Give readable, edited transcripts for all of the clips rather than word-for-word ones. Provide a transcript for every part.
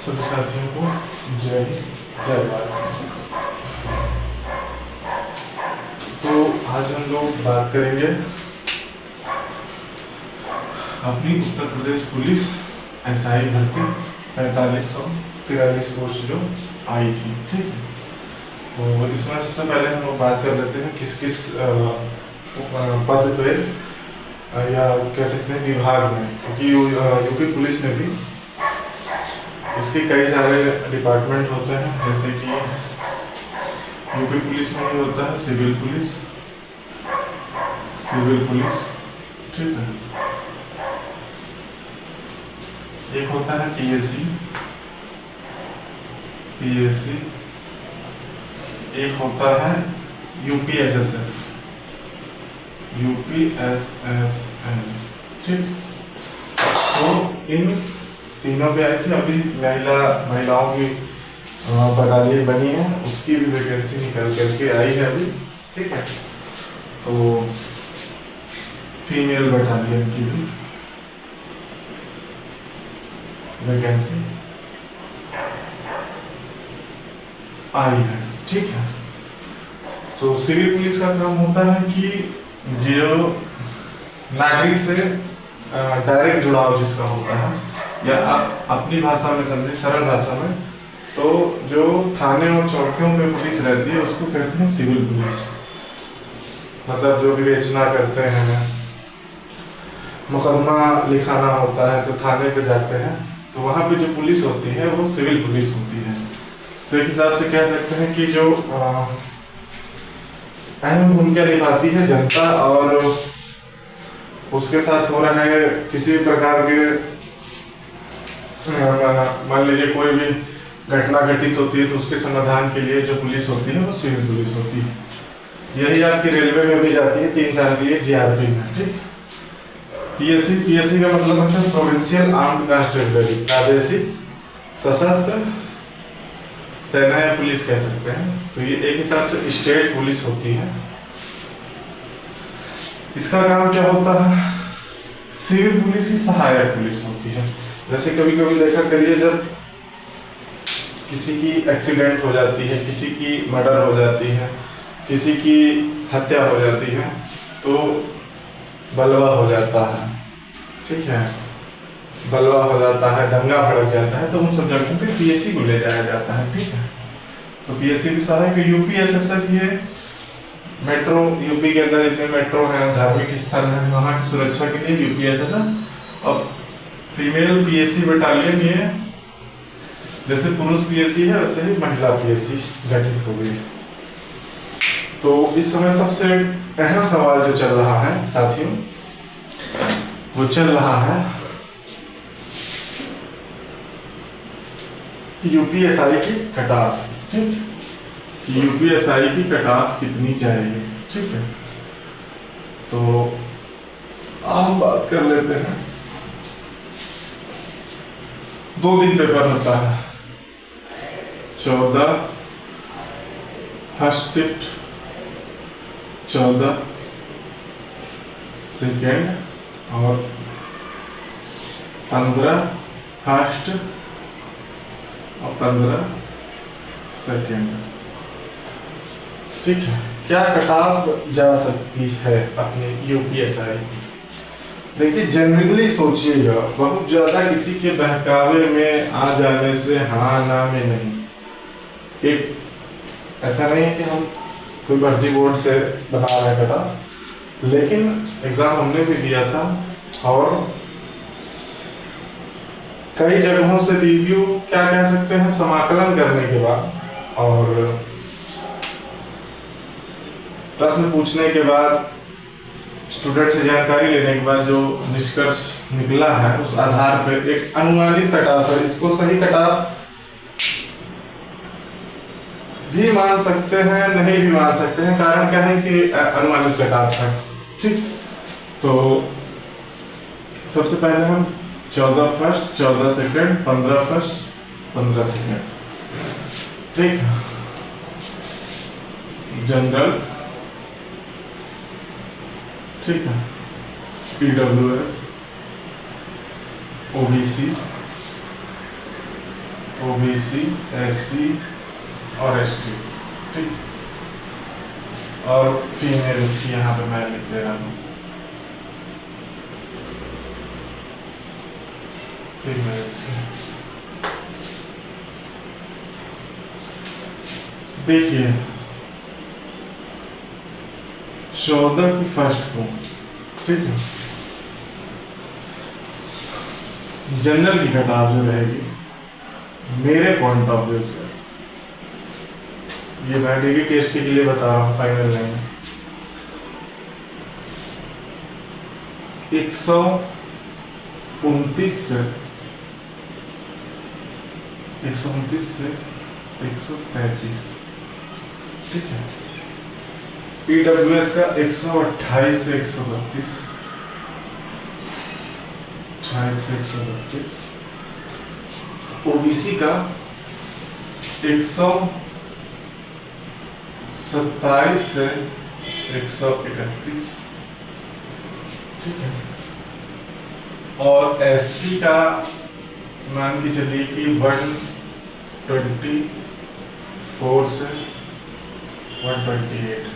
सभी साथियों को जय हिंद जय भारत। तो आज हम लोग बात करेंगे अपनी उत्तर प्रदेश पुलिस एसआई भर्ती 4543 पोस्ट जो आई थी, ठीक है। तो इसमें सबसे पहले हम लोग बात कर लेते हैं किस किस पद पे या कह सकते हैं विभाग में, क्योंकि यूपी पुलिस में भी इसके कई सारे डिपार्टमेंट होते हैं। जैसे कि यूपी पुलिस में ही होता है सिविल पुलिस, ठीक है। एक होता है पीएससी, एक होता है यूपीएसएसएफ, ठीक। तो इन तीनों पे आई थी। अभी महिलाओं की बटालियन बनी है, उसकी भी वैकेंसी निकल करके आई है अभी, ठीक है। तो फीमेल बटालियन की भी वैकेंसी आई है, ठीक है। तो सिविल पुलिस का काम होता है कि जो नागरिक से डायरेक्ट जुड़ाव जिसका होता है, या आप अपनी भाषा में समझे, सरल भाषा में, तो जो थाने और चौकियों में पुलिस रहती है उसको कहते हैं सिविल पुलिस। मतलब जो विवेचना करते हैं, मुकदमा लिखाना होता है तो थाने पे जाते हैं, तो वहाँ पे जो पुलिस होती है वो सिविल पुलिस होती है। तो एक हिसाब से कह सकते हैं कि जो अहम भूमिका निभाती है जनता और उसके साथ हो रहा है किसी प्रकार के, मान लीजिए कोई भी घटना घटित होती है तो उसके समाधान के लिए जो पुलिस होती है वो सिविल पुलिस होती है। यही आपकी रेलवे में भी जाती है 3 साल के लिए जीआरपी में, ठीक। पीएससी का मतलब है प्रोविंशियल आर्म्ड कांस्टेबलरी, प्रादेशिक सशस्त्र सेना या पुलिस कह सकते हैं। तो ये एक हिसाब से स्टेट पुलिस होती है। इसका काम क्या होता है? सिविल पुलिस ही सहायक पुलिस होती है। जैसे कभी कभी देखा करिए, जब किसी की एक्सीडेंट हो जाती है, किसी की मर्डर हो जाती है, किसी की हत्या हो जाती है, तो बलवा हो जाता है, ठीक है, बलवा हो जाता है, दंगा भड़क जाता है, तो उन सब जगहों पे पीएससी को ले जाया जाता है, ठीक है। तो पीएससी भी सहायक। यूपीएसएसएफ ये मेट्रो, यूपी के अंदर इतने मेट्रो हैं, धार्मिक स्थल हैं, वहाँ की सुरक्षा के लिए यूपीएसएसएफ। और फीमेल पीएससी बटालियन ये जैसे पुरुष पीएससी है वैसे ही महिला पीएससी गठित हो गई। तो इस समय सबसे अहम सवाल जो चल रहा है साथियों, वो चल रहा है यूपीएसआई की कट ऑफ, ठीक। यूपीएसआई की कट ऑफ कितनी चाहिए, ठीक है। तो हम बात कर लेते हैं। 2 दिन पेपर होता है, 14 फर्स्ट शिफ्ट, 14 सेकेंड और 15 फर्स्ट और 15 सेकेंड, ठीक है। क्या कट ऑफ जा सकती है अपने यूपीएसआई की? देखिए, जनरली सोचिएगा, बहुत ज्यादा किसी के बहकावे में आ जाने से हाँ ना में नहीं। एक ऐसा नहीं है कि हम कोई भर्ती बोर्ड से बना रहे हैं कट ऑफ, लेकिन एग्जाम हमने भी दिया था और कई जगहों से रिव्यू, क्या कह सकते हैं, समाकलन करने के बाद और प्रश्न पूछने के बाद, स्टूडेंट से जानकारी लेने के बाद जो निष्कर्ष निकला है, उस आधार पर एक अनुमानित कट ऑफ है। इसको सही कट ऑफ भी मान सकते हैं, नहीं भी मान सकते हैं। कारण क्या है कि अनुमानित कट ऑफ है, ठीक। तो सबसे पहले हम 14 फर्स्ट, 14 सेकेंड, 15 फर्स्ट, 15 सेकेंड, ठीक है। जनरल, ठीक है, पीडब्ल्यूएस, ओबीसी, ओबीसी, एससी और एसटी, ठीक। और फीमेल्स की यहाँ पे मैं लिख दे रहा हूँ, फीमेल्स की। देखिए 14 की फर्स्ट को, ठीक है, जनरल की कटाव जो रहेगी मेरे पॉइंट ऑफ व्यू से, ये मैं डिग्री टेस्ट के लिए बता रहा हूँ, फाइनल नहीं, 129 से 133, ठीक है। ईडब्ल्यूएस का 128 से 132, 28 से 132, ओबीसी का 127 से 131, ठीक है। और एससी का मान के चलिए कि 124 से 128,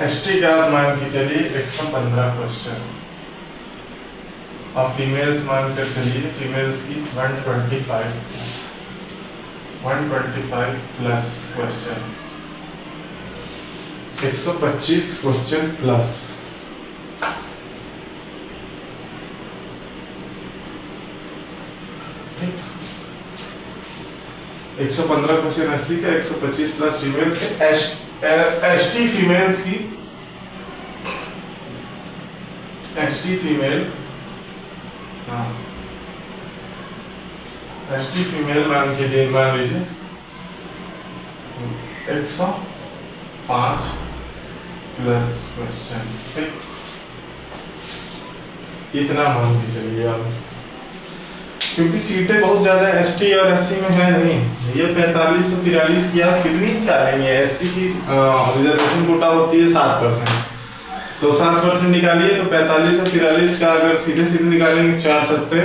एसटी का मान के चलिए 115 क्वेश्चन, और फीमेल्स मान कर चलिए फीमेल्स की 125 plus question, 125 question plus, 115 question SC का, 125 प्लस फीमेल्स के। एसटी फीमेल्स की, एसटी फीमेल, हाँ एसटी फीमेल मान के लिए मान लीजिए 105 प्लस क्वेश्चन, ठीक। इतना मान के चलिए आप, क्योंकि सीटें बहुत ज्यादा एसटी और एससी में है नहीं। ये 4543 की आप कितनी निकालेंगे? एससी की रिजर्वेशन कोटा होती है 7%, तो 7% निकालिए तो 45 और 43 का अगर सीधे सीधे निकालेंगे 4 सत्ते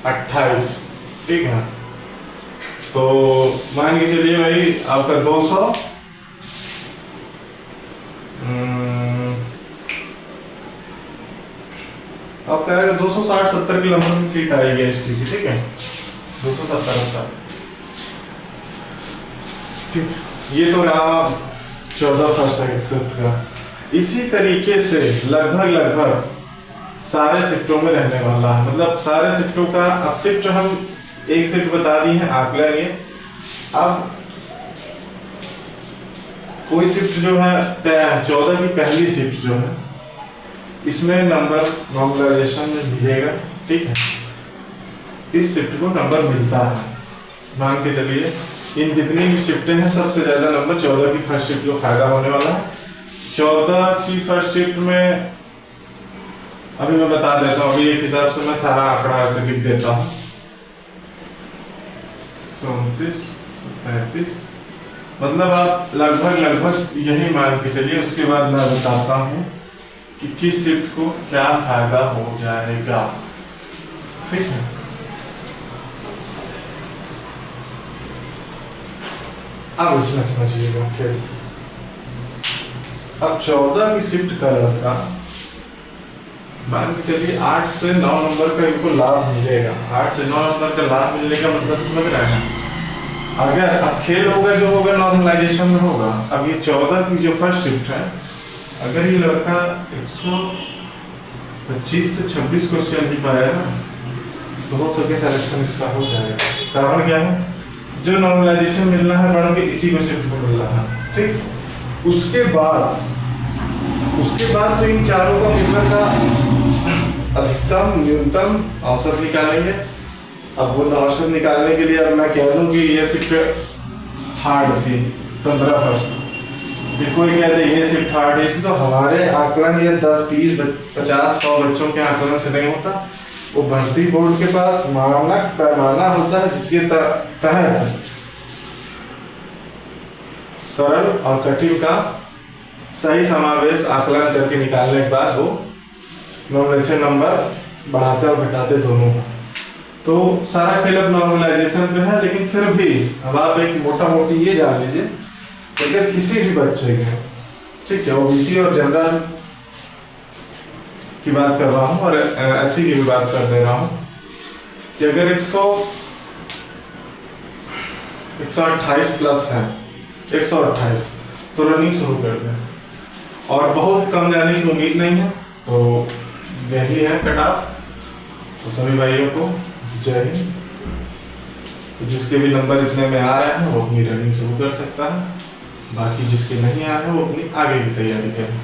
28, ठीक है। तो मान के चलिए भाई आपका 200 आपका आएगा 260-70 की लंबी की सीट आएगी एसटी की, ठीक है, 270, ठीक। ये तो रहा 14 फर्स्ट शिफ्ट का। इसी तरीके से लगभग सारे शिफ्टों में रहने वाला है, मतलब सारे शिफ्टों का। अब शिफ्ट हम एक शिफ्ट बता दी है, आंकड़ा ये। अब कोई शिफ्ट जो है 14 की पहली शिफ्ट जो है, इसमें नंबर नॉर्मलाइजेशन में मिलेगा, ठीक है। इस शिफ्ट को नंबर मिलता है, मान के चलिए इन जितनी भी शिफ्टें हैं सबसे ज्यादा नंबर 14 की फर्स्ट शिफ्ट को फायदा होने वाला है। 14 की फर्स्ट शिफ्ट में अभी मैं बता देता हूँ, अभी एक हिसाब से मैं सारा आंकड़ा ऐसे लिख देता हूँ, 37, 37, मतलब आप लगभग यही मान के चलिए। उसके बाद मैं बताता हूँ कि किस शिफ्ट को क्या फायदा हो जाएगा, ठीक है। अब इसमें समझिएगा खेल। अब 14 की शिफ्ट का लड़का मान के चलिए 8 से 9 नंबर का इनको लाभ मिलेगा। 8 से 9 नंबर का लाभ मिलने का मतलब समझ रहे हैं। अगर अब खेल होगा जो होगा नॉर्मलाइजेशन में होगा। अब ये 14 की जो फर्स्ट शिफ्ट है, अगर ये लड़का 125 से 26 क्वेश्चन ही पाया ना, तो हो सके सिलेक्शन इसका हो जाएगा। कारण क्या है? जो नॉर्मलाइजेशन मिलना है बड़ों के इसी को शिफ्ट को मिल रहा है, ठीक। उसके बाद तो इन चारों का पेपर का अधिकतम न्यूनतम औसत निकालेंगे। अब वो औसत निकालने के लिए अब मैं कह दूं कि ये शिफ्ट हार्ड थी 15 फर्स्ट, फिर कोई कहते ये शिफ्ट हार्ड थी, तो हमारे आकलन ये 10, 20, 50, 100 बच्चों के आकलन से नहीं होता। वो भर्ती बोर्ड के पास मानक पैमाना होता है, जिसके तहत सरल और कठिन का सही समावेश आकलन करके निकालने के बाद वो नॉमिनेशन नंबर बढ़ाते और घटाते दोनों का। तो सारा खेल अब नॉर्मलाइजेशन पे है, लेकिन फिर भी अब आप एक मोटा मोटी ये जान लीजिए, अगर किसी भी बच्चे के, ठीक है, ओबीसी और जनरल की बात कर रहा हूँ और एससी की भी बात कर दे रहा हूँ, कि अगर 128 प्लस है, 128, तो रनिंग शुरू कर दें। और बहुत कम जाने की उम्मीद नहीं है, तो यही है कट ऑफ। तो सभी भाइयों को जय हिंद। तो जिसके भी नंबर इतने में आ रहे हैं वो अपनी रनिंग शुरू कर सकता है, बाकी जिसके नहीं आ रहे हैं वो अपनी आगे की तैयारी करें।